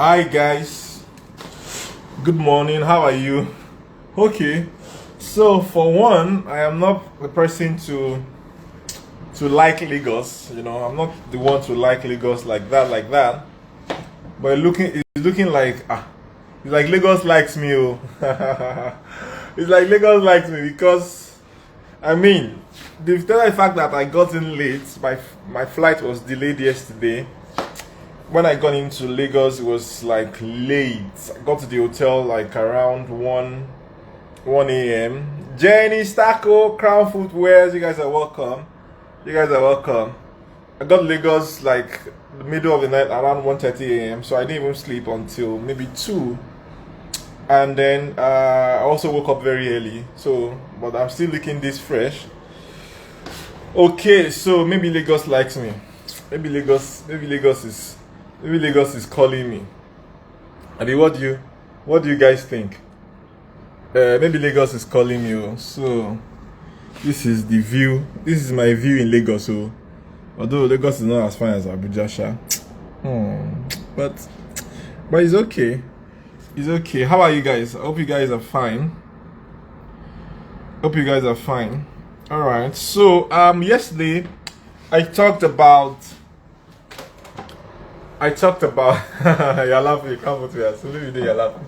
Hi guys, good morning. How are you? Okay, so for one, I am not the person to like Lagos. I'm not the one to like Lagos like that. But it's looking like it's like Lagos likes me. Oh, it's like Lagos likes me because I mean, the fact that I got in late, my flight was delayed yesterday. When I got into Lagos, it was like late. I got to the hotel like around 1 a.m. Jenny Stacko, Crown Footwear, you guys are welcome. You guys are welcome. I got Lagos like the middle of the night around 1:30 a.m. So I didn't even sleep until maybe 2. And then I also woke up very early. So, but I'm still looking this fresh. Okay, so maybe Lagos likes me. Maybe Lagos is calling me. I mean, what do you guys think? Maybe Lagos is calling me. Oh. So this is the view. This is my view in Lagos. So although Lagos is not as fine as Abuja, sha. But it's okay. It's okay. How are you guys? I hope you guys are fine. Hope you guys are fine. All right. So yesterday I talked about. You're laughing. You can't put me. So maybe you're laughing.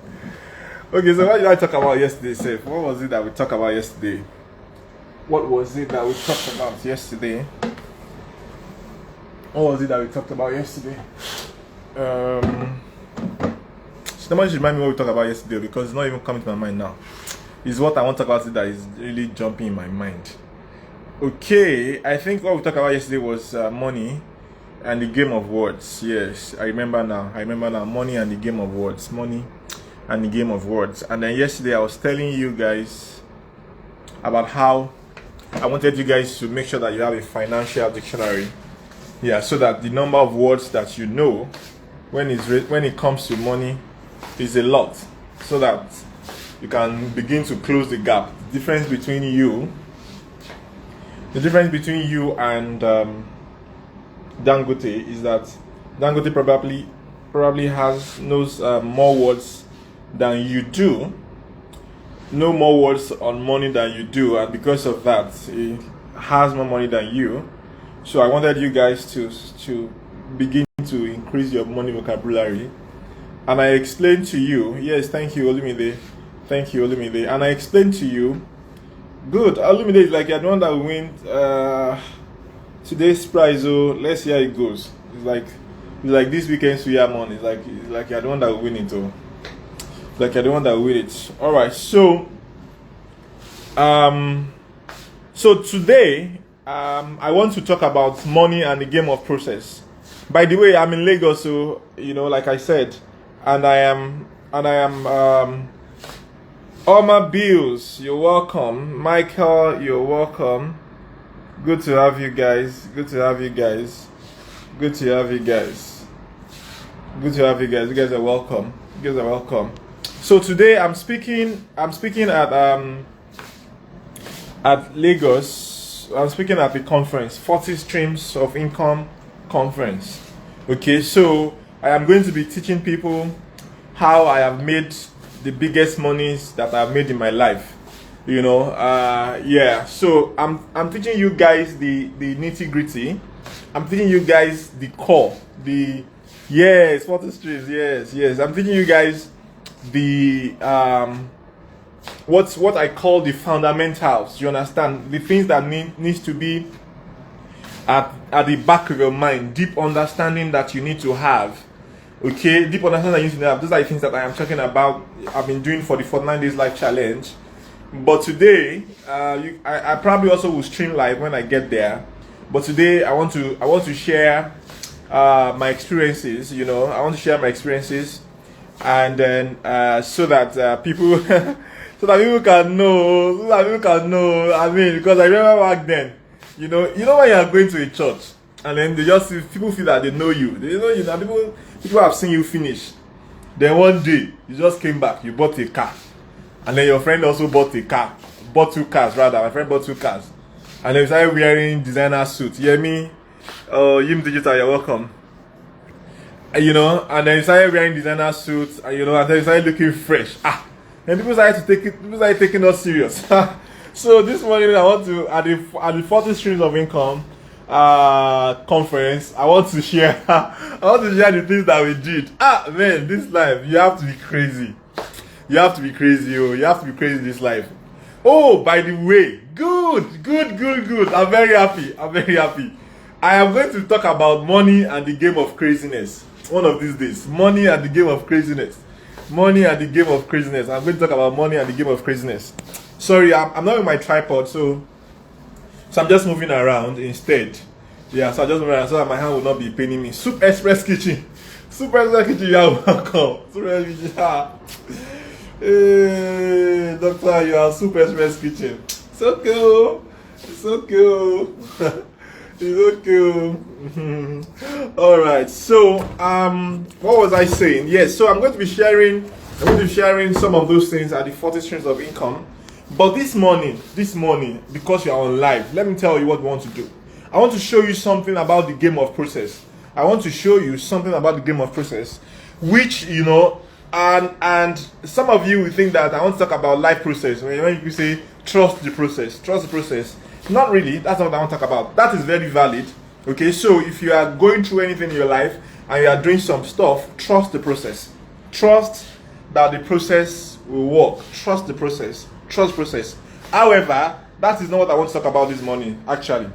Okay, so what did I talk about yesterday, Seth? What was it that we talked about yesterday? What was it that we talked about yesterday? What was it that we talked about yesterday? Somebody should remind me what we talked about yesterday because it's not even coming to my mind now. It's what I want to talk about that is really jumping in my mind. Okay, I think what we talked about yesterday was money and the game of words. Yes, I remember now. Money and the game of words. Money and the game of words. And then yesterday I was telling you guys about how I wanted you guys to make sure that you have a financial dictionary. Yeah, so that the number of words that you know when it comes to money is a lot. So that you can begin to close the gap. The difference between you and Dangote is that Dangote probably knows more words than you do, know more words on money than you do, and because of that, he has more money than you. So I wanted you guys to begin to increase your money vocabulary, and I explained to you. Yes, thank you, Olumide. And I explained to you. Good, Olumide is like you're the one that will win. Today's prize, let's see how it goes. It's like this weekend's Suya money. It's like you're the one that will win it. Like you're the one that will win it. All right. So today, I want to talk about money and the game of process. By the way, I'm in Lagos, so like I said, and I am Oma Bills. You're welcome, Michael. You're welcome. Good to have you guys. You guys are welcome. So today I'm speaking at Lagos. I'm speaking at the conference, 40 Streams of Income conference. Okay, so I am going to be teaching people how I have made the biggest monies that I've made in my life. So I'm teaching you guys the nitty-gritty. I'm teaching you guys the core, 40 streams. Yes, I'm teaching you guys the what I call the fundamentals. You understand? The things that needs to be at the back of your mind, deep understanding that you need to have. Okay, deep understanding that you need to have. Those are the things that I am talking about. I've been doing for the 49 days life challenge. But today, I probably also will stream live when I get there. But today, I want to share my experiences. I want to share my experiences, and then so that people can know. I mean, because I remember back then, when you are going to a church, and then people feel that they know you. They know you. Now people have seen you finish. Then one day, you just came back. You bought a car. And then your friend also bought 2 cars rather. My friend bought 2 cars. And they started wearing designer suits. You hear me? Yim Digital, you're welcome. you know, and then he started wearing designer suits, and you know, and then he started looking fresh. And people started people started taking us serious. So this morning I want to at the 40 streams of income conference, I want to share I want to share the things that we did. Man, this life, you have to be crazy. You have to be crazy, oh, you have to be crazy this life. Oh, by the way, good. I'm very happy. I am going to talk about money and the game of craziness one of these days. Money and the game of craziness. I'm going to talk about money and the game of craziness. Sorry, I'm not with my tripod, so I'm just moving around instead. Yeah, so I just move around so that my hand will not be paining me. Soup Express Kitchen, you are welcome. Hey, doctor, you are Soup Express Kitchen. So cool. It's okay. All right. So, what was I saying? Yes. So I'm going to be sharing some of those things at the 40 streams of income. But this morning, because you are on live, let me tell you what we want to do. I want to show you something about the game of process. Which, you know, and some of you will think that I want to talk about life process. When you say trust the process. Not really. That's not what I want to talk about. That is very valid. Okay, so if you are going through anything in your life and you are doing some stuff, trust the process. Trust that the process will work. Trust the process. However, that is not what I want to talk about this morning. Actually,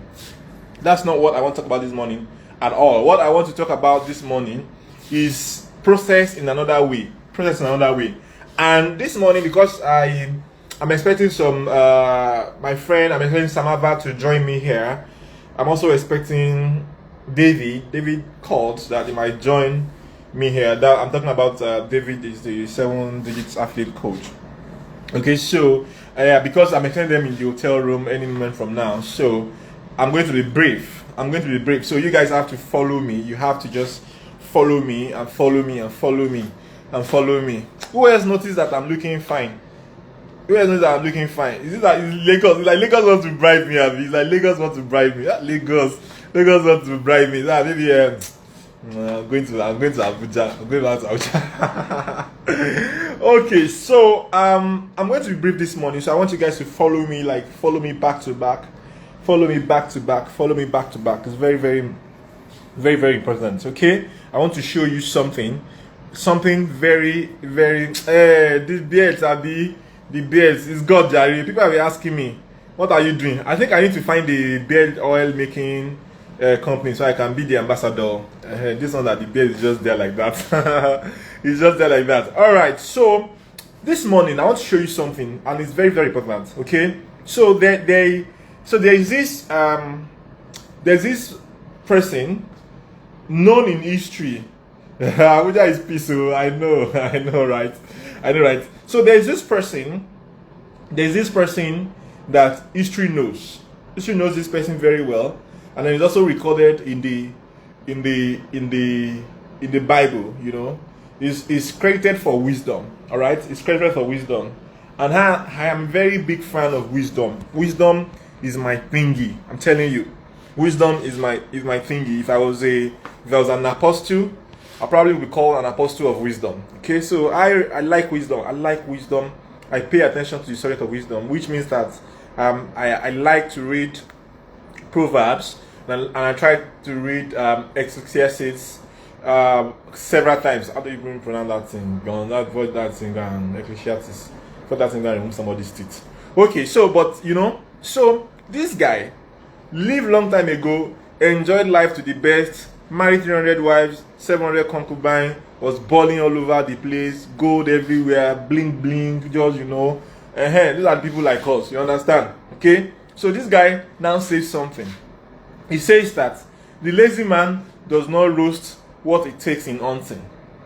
that's not what I want to talk about this morning at all. What I want to talk about this morning is process in another way. And this morning, because I'm expecting my friend, I'm expecting Samava to join me here. I'm also expecting David called that he might join me here. I'm talking about David is the 7 digits athlete coach. Okay, so because I'm expecting them in the hotel room any moment from now, so I'm going to be brief. So you guys have to follow me. You have to just follow me. Who else noticed that I'm looking fine? Is it that Lagos? It's like Lagos wants to bribe me, Abby. It's like Lagos wants to bribe me. Lagos wants to bribe me. Maybe I'm going to Abuja. Okay, so I'm going to be brief this morning. So I want you guys to follow me back to back. It's very, very, very, very important. Okay, I want to show you something very, very. This beard, Abby. The beards is God, Jerry. People have been asking me, what are you doing? I think I need to find the beard oil making company so I can be the ambassador. This one that the beard is just there like that. It's just there like that. All right. So this morning I want to show you something, and it's very, very important. Okay. So there's this person known in history. Abuja is peaceful. I know, right? So there's this person that history knows. History knows this person very well, and then it's also recorded in the Bible. You know, is credited for wisdom. All right, it's credited for wisdom, and I am a very big fan of wisdom. Wisdom is my thingy. I'm telling you, wisdom is my thingy. If I was an apostle, I probably would be called an apostle of wisdom. Okay, so I like wisdom. I pay attention to the subject of wisdom, which means that I like to read Proverbs, and I try to read Ecclesiastes several times. How do you even pronounce that thing? Avoid that thing and Ecclesiastes. Put that thing and remove somebody's teeth. Okay, so this guy lived long time ago, enjoyed life to the best, married 300 wives, 700 concubines, was balling all over the place, gold everywhere, bling bling, just these are people like us, you understand? Okay, so this guy now says something. He says that the lazy man does not roast what it takes in hunting.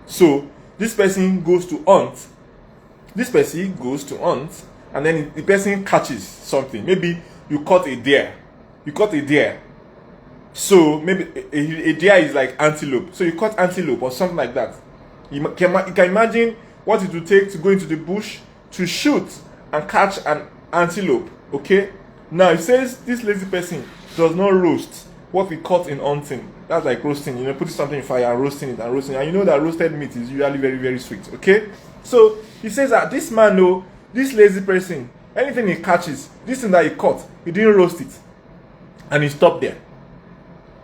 So this person goes to hunt. And then the person catches something. Maybe you caught a deer. So maybe a deer is like antelope. So you caught antelope or something like that. You can imagine what it would take to go into the bush to shoot and catch an antelope. Okay. Now it says this lazy person does not roast what we cut in hunting. That's like roasting. You know, putting something in fire and roasting it and roasting it. And you know that roasted meat is usually very, very sweet. Okay? So he says that this man, no, this lazy person, anything he catches, this thing that he caught, he didn't roast it. And he stopped there.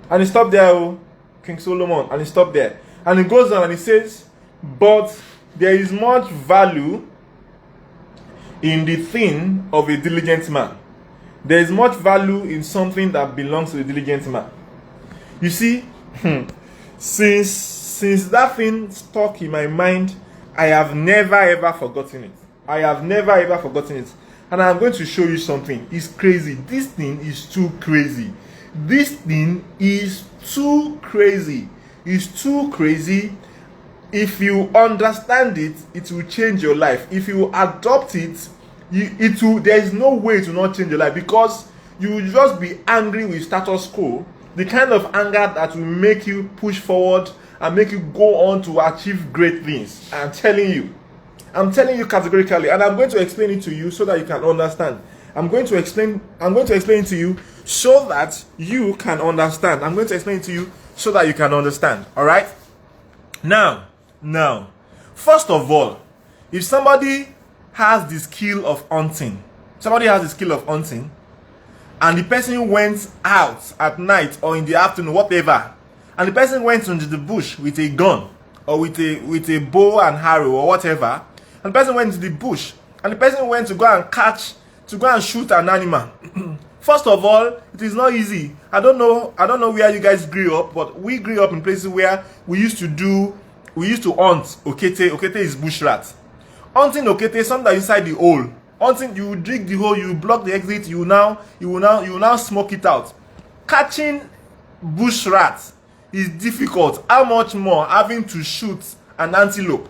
And he stopped there, oh, King Solomon, and he stopped there. And he goes on and he says, but there is much value in the thing of a diligent man. There is much value in something that belongs to a diligent man. You see, since that thing stuck in my mind, I have never ever forgotten it. I have never ever forgotten it. And I'm going to show you something. It's crazy. This thing is too crazy. This thing is too crazy. It's too crazy. If you understand it, it will change your life. If you adopt it, there is no way to not change your life, because you will just be angry with status quo, the kind of anger that will make you push forward and make you go on to achieve great things. I'm telling you categorically, and I'm going to explain it to you so that you can understand. I'm going to explain it to you so that you can understand. I'm going to explain it to you so that you can understand. All right? Now, first of all, if somebody has the skill of hunting, and the person went out at night or in the afternoon, whatever, and the person went into the bush with a gun or with a bow and arrow or whatever, and the person went into the bush and the person went to go and shoot an animal. First of all, it is not easy. I don't know where you guys grew up, but we grew up in places where we used to hunt okete. Okete is bush rat. Hunting okete, something that inside the hole. Hunting, you dig the hole, you block the exit, you will now smoke it out. Catching bush rats is difficult. How much more having to shoot an antelope?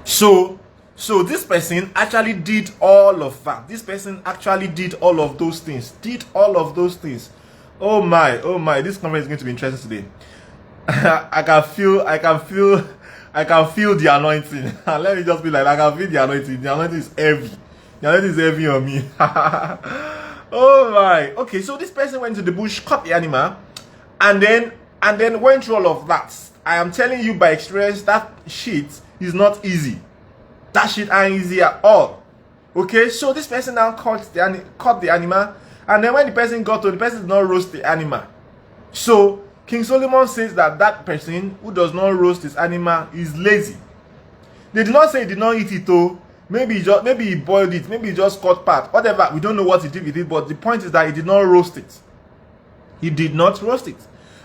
So this person actually did all of that. This person actually did all of those things. Oh my, this conference is going to be interesting today. I can feel the anointing. Let me just be like, I can feel the anointing. The anointing is heavy. The anointing is heavy on me. Oh my. Okay, so this person went to the bush, caught the animal, and then went through all of that. I am telling you by experience, that shit is not easy. That shit ain't easy at all. Okay, so this person now caught the animal, and then when the person got to, the person did not roast the animal. So King Solomon says that person who does not roast his animal is lazy. They did not say he did not eat it though. Maybe he boiled it, maybe he just cut part, whatever. We don't know what he did with it, but the point is that he did not roast it. He did not roast it.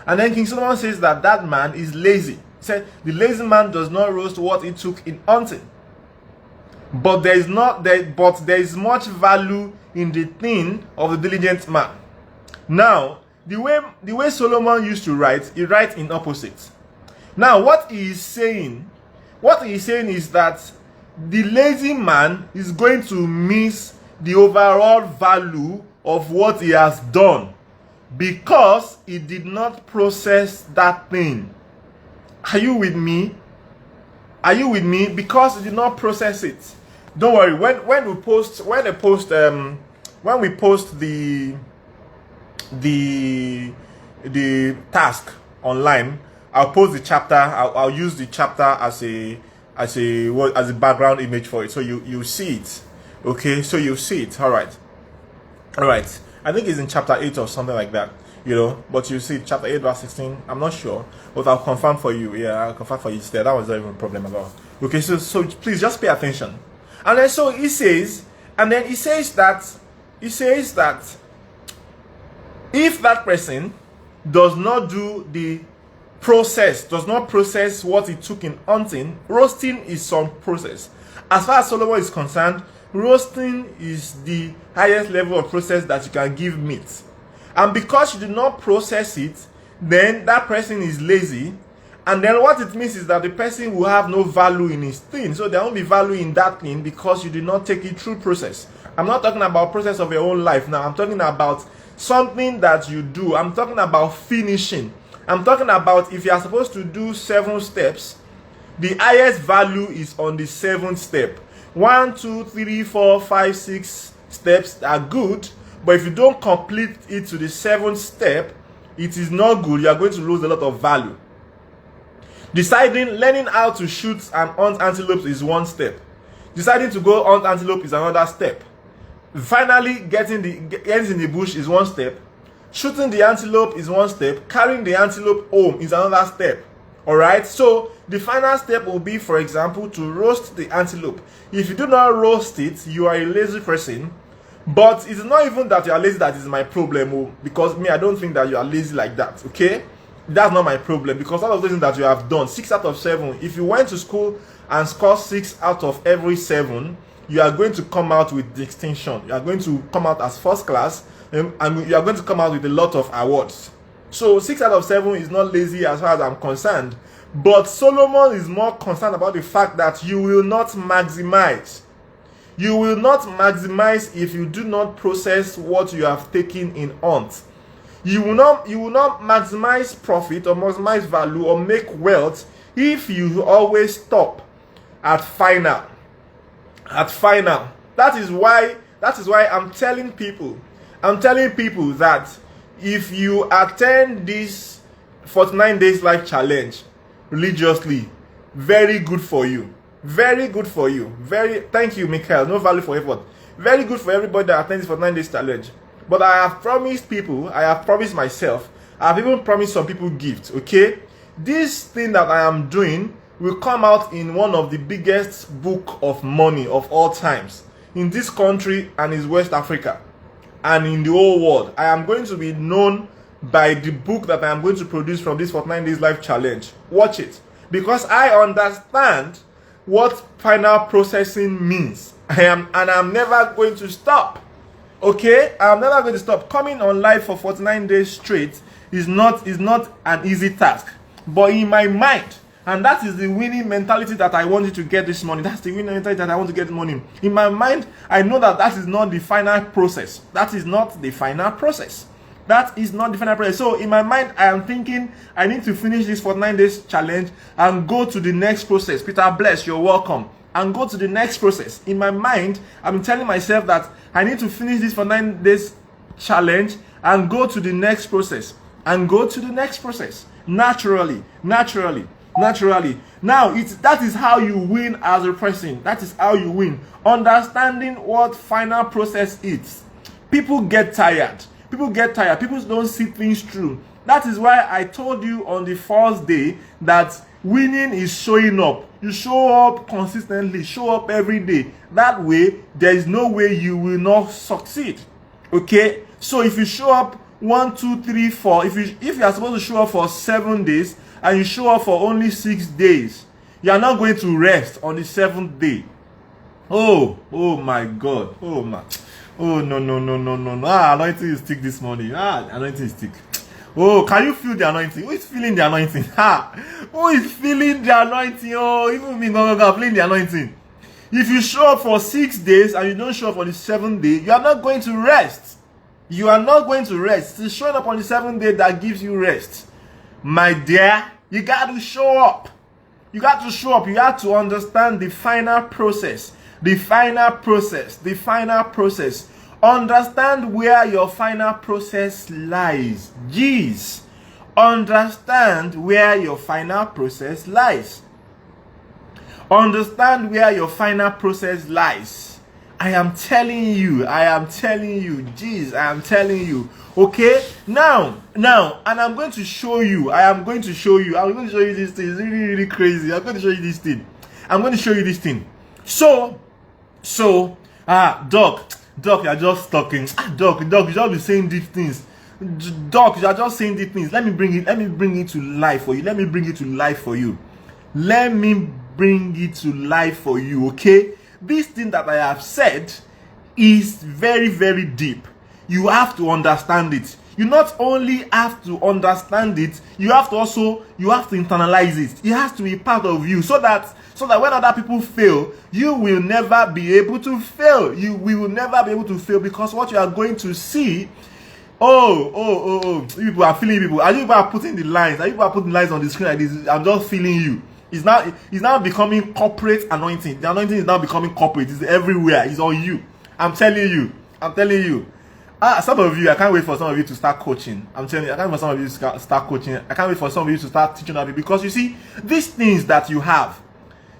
And then King Solomon says that man is lazy. He said the lazy man does not roast what he took in hunting. But there is much value in the thing of the diligent man. Now, the way Solomon used to write, he writes in opposite. Now, what he is saying is that the lazy man is going to miss the overall value of what he has done because he did not process that thing. Are you with me? Because he did not process it. Don't worry. When we post the task online, I'll post the chapter. I'll use the chapter as a background image for it, so you see it. Okay, so you see it. All right. I think it's in chapter 8 or something like that. But you see chapter 8 verse 16. I'm not sure, but I'll confirm for you. Yeah, I'll confirm for you there. That was not even a problem at all. Okay, so please just pay attention. And then so he says that if that person does not do the process, does not process what he took in hunting, roasting is some process. As far as Solomon is concerned, roasting is the highest level of process that you can give meat. And because you do not process it, then that person is lazy. And then what it means is that the person will have no value in his thing. So there won't be value in that thing because you did not take it through process. I'm not talking about process of your own life now. I'm talking about something that you do. I'm talking about finishing. I'm talking about if you are supposed to do 7 steps, the highest value is on the 7th step. 1, 2, 3, 4, 5, 6 steps are good, But if you don't complete it to the 7th step, it is not good. You are going to lose a lot of value. Learning how to shoot and hunt antelopes is 1 step. Deciding to go hunt antelope is another step. Finally, getting in the bush is 1 step. Shooting the antelope is 1 step. Carrying the antelope home is another step. Alright, so the final step will be, for example, to roast the antelope. If you do not roast it, you are a lazy person. But it's not even that you are lazy that is my problem, because me, I don't think that you are lazy like that, okay? That's not my problem, because all of the things that you have done, 6 out of 7, if you went to school and scored 6 out of every 7, you are going to come out with distinction. You are going to come out as first class, and you are going to come out with a lot of awards. So 6 out of 7 is not lazy as far as I'm concerned. But Solomon is more concerned about the fact that you will not maximize. You will not maximize if you do not process what you have taken in hunt. You will not maximize profit or maximize value or make wealth if you always stop at final. At final. That is why I'm telling people that if you attend this 49 days life challenge religiously, very good for you. Very good for you. Thank you, Michael. No value for effort. Very good for everybody that attends this 49 days challenge. But I have promised people, I have promised myself, I have even promised some people gifts, okay? This thing that I am doing will come out in one of the biggest book of money of all times in this country and in West Africa and in the whole world. I am going to be known by the book that I am going to produce from this 49 days life challenge. Watch it, because I understand what final processing means. I'm never going to stop. Okay, I'm never going to stop. Coming on live for 49 days straight is not an easy task. But in my mind, and that is the winning mentality that I want you to get this morning. That's the winning mentality that I want to get this morning. In my mind, I know that that is not the final process. That is not the final process. That is not the final process. So in my mind, I am thinking I need to finish this 49 days challenge and go to the next process. Peter Bless, you're welcome. And go to the next process. In my mind, I'm telling myself that I need to finish this 49 days challenge and go to the next process. And go to the next process. Naturally. Now, that is how you win as a person. That is how you win. Understanding what final process is. People get tired. People don't see things through. That is why I told you on the first day that winning is showing up. You show up consistently, show up every day. That way, there is no way you will not succeed. Okay? So if you show up 1, 2, 3, 4, if you are supposed to show up for 7 days and you show up for only 6 days, you are not going to rest on the 7th day. Oh my God. Oh no. Anointing is thick this morning. Anointing is thick. Oh, can you feel the anointing? Who is feeling the anointing? Who is feeling the anointing? Oh, even me, no, feeling the anointing. If you show up for 6 days and you don't show up on the 7th day, you are not going to rest. You are not going to rest. It's showing up on the 7th day that gives you rest. My dear, you got to show up. You got to show up. You have to understand the final process. The final process. Understand where your final process lies. Jeez. Understand where your final process lies. Understand where your final process lies. I am telling you. Jeez, I am telling you. Okay? Now, and I'm going to show you. I'm going to show you this thing. It's really, really crazy. I'm going to show you this thing. Doc, you're just talking. Doc, you just be saying these things. Doc, you're just saying these things. Let me bring it to life for you. Okay? This thing that I have said is very, very deep. You have to understand it. You not only have to understand it, you have to internalize it. It has to be part of you so that when other people fail, you will never be able to fail. We will never be able to fail, because what you are going to see, you people are feeling people. Are you people are putting the lines? Are you people are putting lines on the screen like this? I'm just feeling you. It's now becoming corporate anointing. The anointing is now becoming corporate. It's everywhere. It's on you. I'm telling you. Some of you, I can't wait for some of you to start coaching. I'm telling you, I can't wait for some of you to start coaching. I can't wait for some of you to start teaching other people, because you see, these things that you have,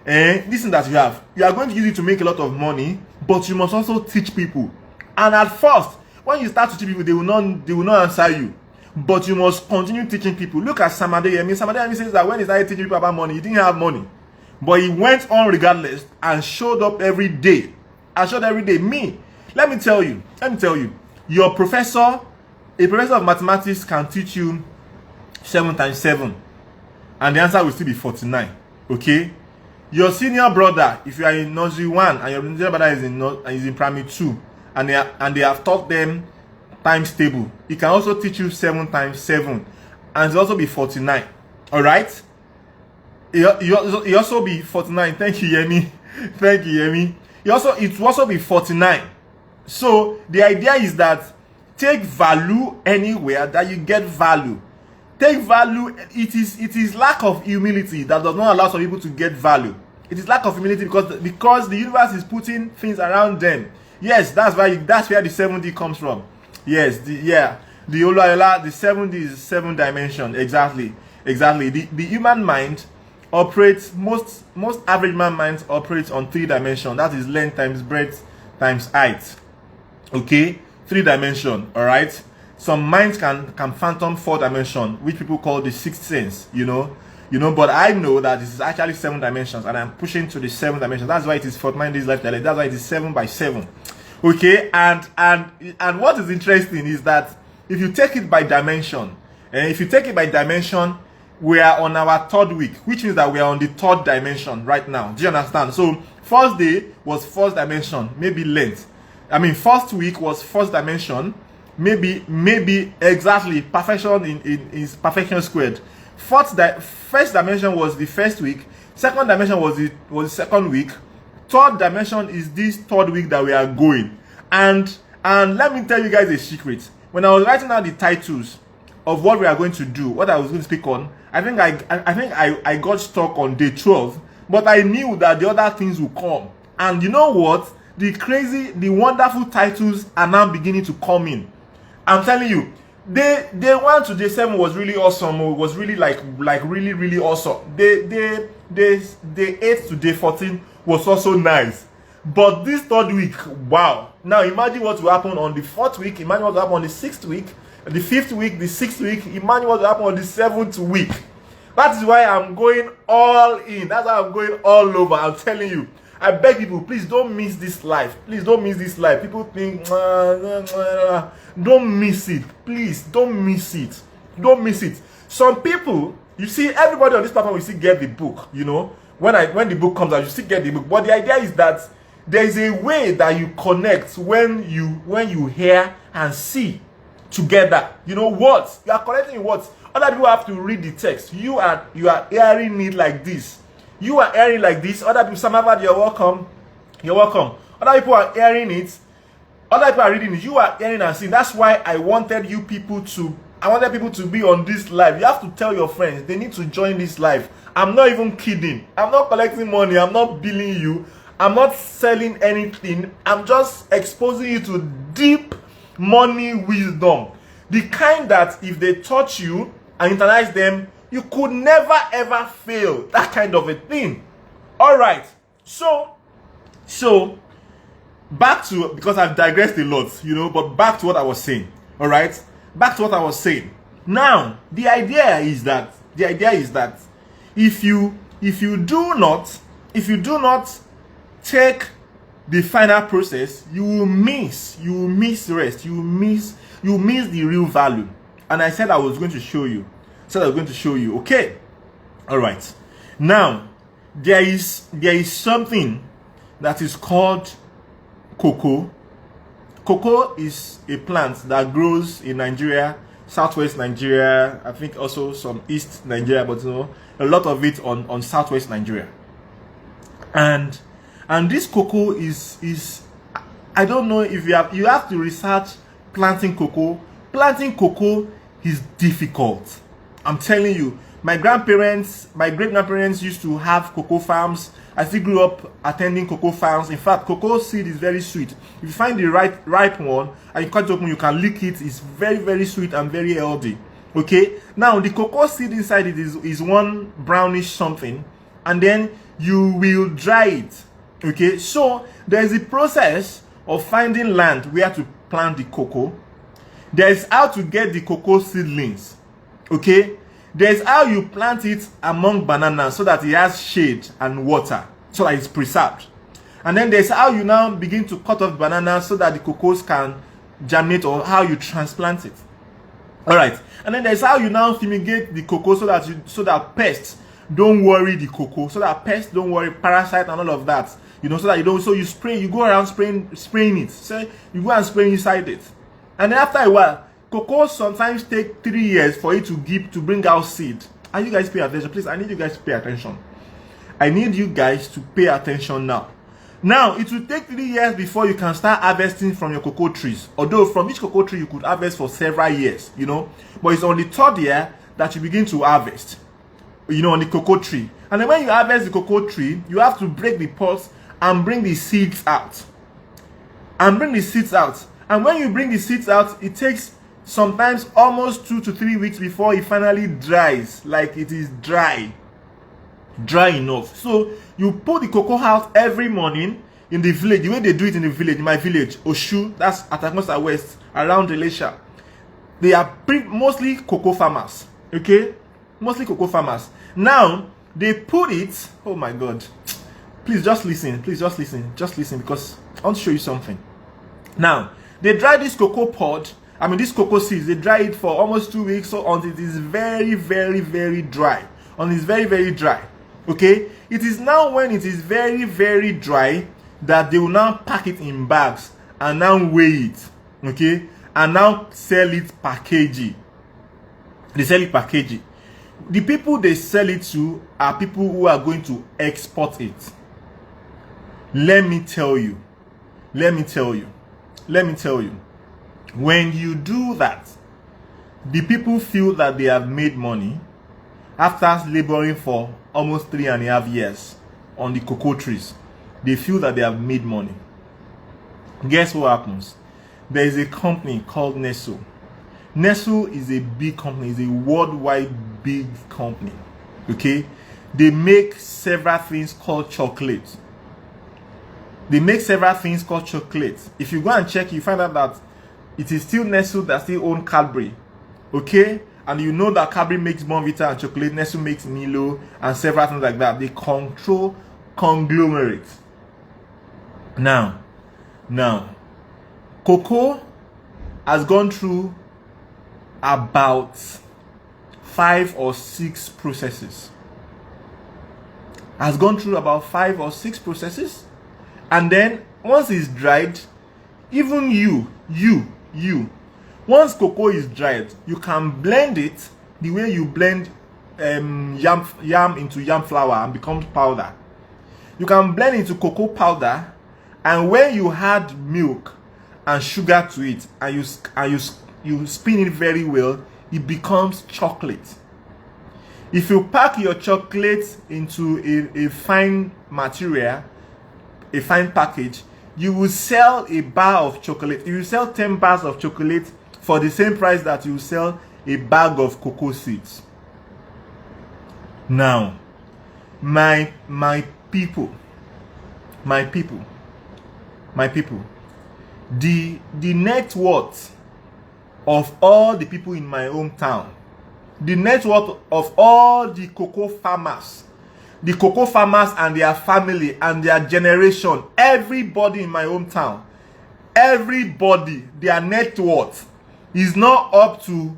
you are going to use it to make a lot of money, but you must also teach people. And at first, when you start to teach people, they will not answer you. But you must continue teaching people. Look at Sam Adeyemi. Sam Adeyemi says that when he started teaching people about money, he didn't have money. But he went on regardless and showed up every day. Me, let me tell you, your a professor of mathematics can teach you 7 times 7. And the answer will still be 49. Okay? Your senior brother, if you are in nursery 1 and your senior brother is in primary 2, and they have taught them times table, he can also teach you 7 times 7, and it will also be 49. All right? It also be 49. Thank you, Yemi. Thank you, Yemi. It will also be 49. So the idea is that take value anywhere that you get value. Take value. It is lack of humility that does not allow some people to get value. It is lack of humility because the universe is putting things around them. Yes, that's where the 7D comes from. Yes, the Olayola, the 7D is 7 dimension. Exactly. The human mind operates, most average man minds operates on 3 dimension. That is length times breadth times height. Okay, 3 dimension. All right. Some minds can phantom 4 dimension, which people call the 6th sense. You know, but I know that this is actually 7 dimensions, and I'm pushing to the 7 dimension. That's why it is 49 days life challenge. That's why it is 7 by 7. Okay, and what is interesting is that if you take it by dimension, we are on our 3rd week, which means that we are on the 3rd dimension right now. Do you understand? So first day was 1st dimension, maybe length. I mean, first week was 1st dimension, maybe exactly perfection is perfection squared. First dimension was the 1st week. 2nd dimension was the 2nd week. 3rd dimension is this 3rd week that we are going. And let me tell you guys a secret. When I was writing out the titles of what we are going to do, what I was going to speak on, I think I got stuck on day 12, but I knew that the other things will come. And you know what? The wonderful titles are now beginning to come in. I'm telling you, day 1 to day 7 was really awesome. It was really like really awesome. Day 8 to day 14 was also nice. But this 3rd week, wow. Now imagine what will happen on the 4th week. Imagine what will happen on the 6th week, the 5th week, the 6th week. Imagine what will happen on the 7th week. That is why I'm going all in. That's why I'm going all over. I'm telling you. I beg people, please don't miss this life. Please don't miss this life. People think, don't miss it. Please don't miss it. Don't miss it. Some people, you see, everybody on this platform will still get the book. You know, when the book comes out, you still get the book. But the idea is that there is a way that you connect when you hear and see together. You know what? You are connecting what? Other people have to read the text. You are hearing it like this. You are hearing like this. Other people, Samavad, you're welcome. You're welcome. Other people are hearing it. Other people are reading it. You are hearing and seeing. That's why I wanted people to be on this live. You have to tell your friends. They need to join this live. I'm not even kidding. I'm not collecting money. I'm not billing you. I'm not selling anything. I'm just exposing you to deep money wisdom. The kind that if they touch you and internalize them, you could never ever fail. That kind of a thing. All right. So back to, because I've digressed a lot, but back to what I was saying. All right. Back to what I was saying. Now, the idea is that if you do not take the final process, you will miss rest. You will miss the real value. And I said I was going to show you. Okay. All right. Now, there is something that is called cocoa. Cocoa is a plant that grows in Nigeria, southwest Nigeria, I think also some east Nigeria, but a lot of it on southwest Nigeria. And this cocoa is I don't know if you have to research planting cocoa. Planting cocoa is difficult. I'm telling you, My grandparents, my great-grandparents used to have cocoa farms. I still grew up attending cocoa farms. In fact, cocoa seed is very sweet. If you find the ripe one and you cut it open, you can lick it. It's very, very sweet and very healthy. Okay? Now, the cocoa seed inside it is one brownish something, and then you will dry it. Okay? So, there is a process of finding land where to plant the cocoa. There is how to get the cocoa seedlings. Okay? There's how you plant it among bananas so that it has shade and water, so that it's preserved. And then there's how you now begin to cut off bananas so that the cocoas can germinate, or how you transplant it. All right. And then there's how you now fumigate the cocoa so that pests don't worry the cocoa, so that pests don't worry parasite and all of that. You know, so that you don't. So you spray. You go around spraying it. So you go and spray inside it, and then after a while, cocoa sometimes take 3 years for it to bring out seed. And you guys pay attention, please. I need you guys to pay attention. I need you guys to pay attention now. Now, it will take 3 years before you can start harvesting from your cocoa trees. Although from each cocoa tree you could harvest for several years, you know. But it's on the 3rd year that you begin to harvest, you know, on the cocoa tree. And then when you harvest the cocoa tree, you have to break the pods and bring the seeds out. And when you bring the seeds out, it takes sometimes almost 2 to 3 weeks before it finally dries, like it is dry enough. So you pull the cocoa out every morning in the village, the way they do it in the village, in my village, Oshu, that's Atakosa West, around Elisha. They are mostly cocoa farmers, okay? Mostly cocoa farmers. Now, they put it, oh my God. Please just listen, because I want to show you something. Now, they dry this cocoa pod, this cocoa seeds, they dry it for almost 2 weeks, so until it is very, very, very dry. Until it's very, very dry. Okay? It is now when it is very, very dry that they will now pack it in bags and now weigh it. Okay? And now sell it per kg. They sell it per kg. The people they sell it to are people who are going to export it. Let me tell you. When you do that, the people feel that they have made money after laboring for almost 3.5 years on the cocoa trees. They feel that they have made money. Guess what happens? There is a company called Nestle. Nestle is a big company, is a worldwide big company. Okay? They make several things called chocolate. If you go and check, you find out that it is still Nestle that still own Cadbury. Okay? And you know that Cadbury makes Bonvita and chocolate, Nestle makes Milo and several things like that. They control conglomerate. Now, cocoa has gone through about 5 or 6 processes. And then once it's dried, even you, once cocoa is dried, you can blend it the way you blend yam into yam flour and becomes powder. You can blend it into cocoa powder, and when you add milk and sugar to it and you spin it very well, it becomes chocolate. If you pack your chocolate into a fine material, a fine package, you will sell a bar of chocolate. You will sell 10 bars of chocolate for the same price that you sell a bag of cocoa seeds. Now, my people, the net worth of all the people in my hometown, the net worth of all the cocoa farmers and their family and their generation, everybody in my hometown, their net worth is not up to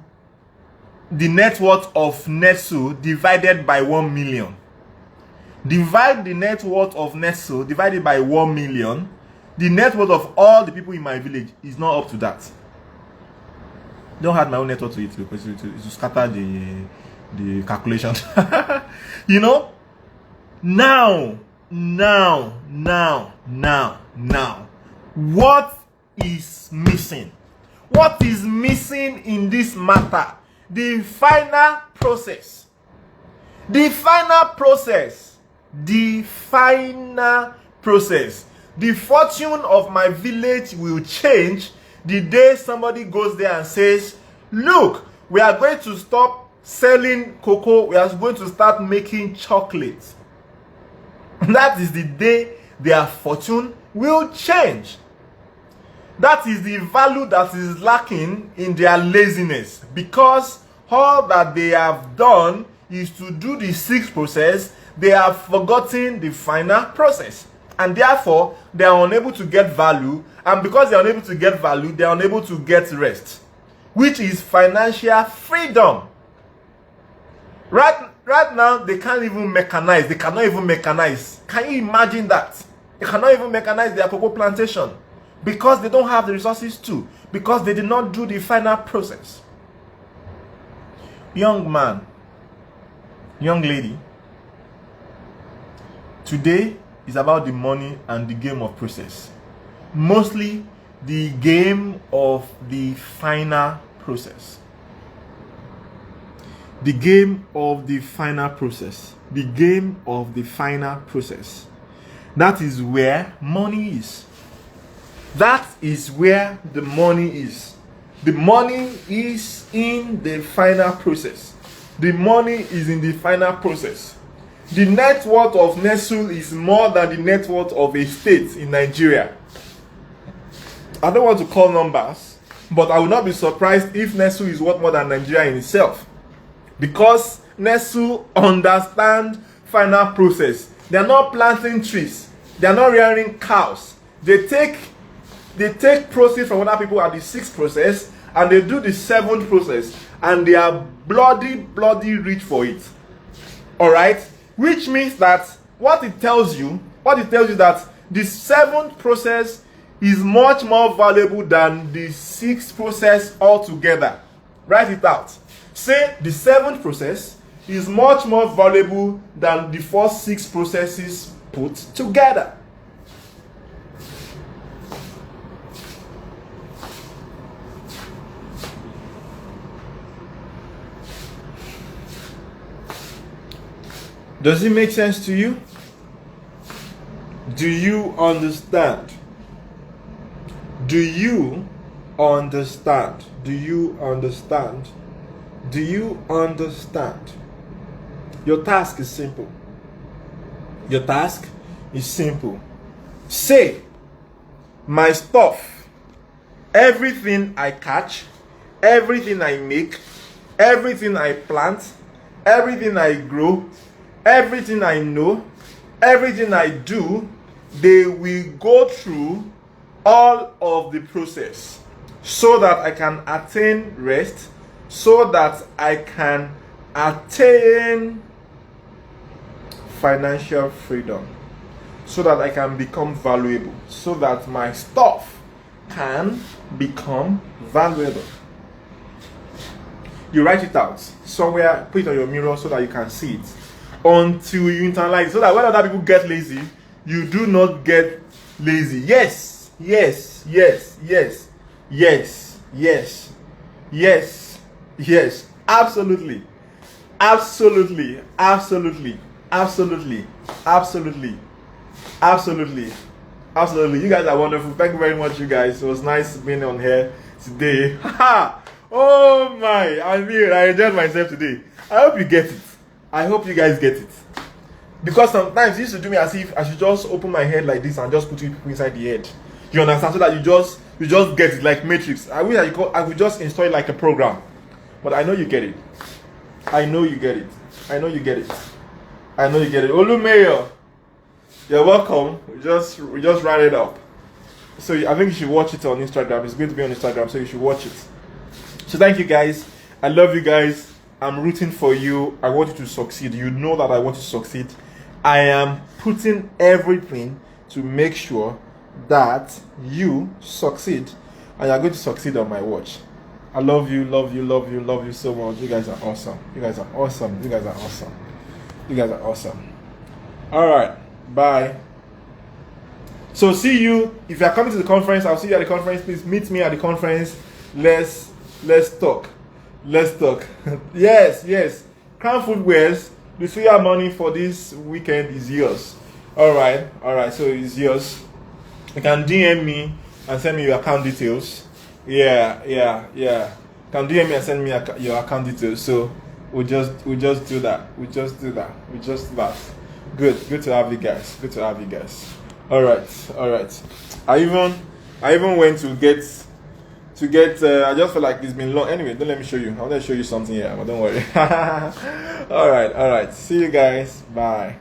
the net worth of Nestle divided by 1 million. Divide the net worth of Nestle divided by 1 million. The net worth of all the people in my village is not up to that. Don't add my own net worth to it because it will scatter the calculation. You know? Now. What is missing? What is missing in this matter? The final process. The final process, the final process, the fortune of my village will change the day somebody goes there and says, look, we are going to stop selling cocoa, we are going to start making chocolate. That is the day their fortune will change. That is the value that is lacking in their laziness, because all that they have done is to do the sixth process. They have forgotten the final process, and therefore they are unable to get value, and because they are unable to get value, they are unable to get rest, which is financial freedom. Right now, they can't even mechanize. They cannot even mechanize. Can you imagine that? They cannot even mechanize their cocoa plantation because they don't have the resources to, because they did not do the final process. Young man, young lady, today is about the money and the game of process. Mostly the game of the final process. The game of the final process. The game of the final process. That is where money is. That is where the money is. The money is in the final process. The money is in the final process. The net worth of Nestle is more than the net worth of a state in Nigeria. I don't want to call numbers, but I will not be surprised if Nestle is worth more than Nigeria in itself. Because Nestle understand final process. They are not planting trees. They are not rearing cows. They take proceeds from other people at the sixth process, and they do the seventh process, and they are bloody rich for it. All right, which means that what it tells you that the seventh process is much more valuable than the sixth process altogether. Write it out. Say the seventh process is much more valuable than the first six processes put together. Does it make sense to you? Do you understand? Do you understand? Do you understand? Do you understand? Your task is simple. Your task is simple. Say, my stuff, everything I catch, everything I make, everything I plant, everything I grow, everything I know, everything I do, they will go through all of the process so that I can attain rest, so that I can attain financial freedom, so that I can become valuable, so that my stuff can become valuable. You write it out somewhere, put it on your mirror so that you can see it until you internalize it, so that when other people get lazy, you do not get lazy. Yes, yes, yes, yes, yes, yes, yes, yes, absolutely, absolutely, absolutely, absolutely, absolutely, absolutely, absolutely. You guys are wonderful. Thank you very much, you guys. It was nice being on here today. Oh my, I enjoyed myself today. I hope you get it. I hope you guys get it. Because sometimes it used to do me as if I should just open my head like this and just put people inside the head. You understand? So that you just get it like Matrix. I wish I would just install it like a program. But I know you get it. I know you get it. I know you get it. I know you get it. Olu Mayor, you're welcome. We just ran it up. So I think you should watch it on Instagram. It's going to be on Instagram, so you should watch it. So thank you guys. I love you guys. I'm rooting for you. I want you to succeed. You know that I want you to succeed. I am putting everything to make sure that you succeed, and you're going to succeed on my watch. I love you, love you, love you, love you so much. You guys are awesome. You guys are awesome. You guys are awesome. You guys are awesome. All right. Bye. So see you. If you are coming to the conference, I'll see you at the conference. Please meet me at the conference. Let's talk. Let's talk. Yes. Crown Footwears the suya money for this weekend is yours. All right. So it's yours. You can DM me and send me your account details. Yeah. Can DM me and send me your account details. So we just do that. We just do that. Good to have you guys. All right. I even went to get. I just feel like it's been long. Anyway, don't let me show you. I want to show you something here, but don't worry. All right. See you guys. Bye.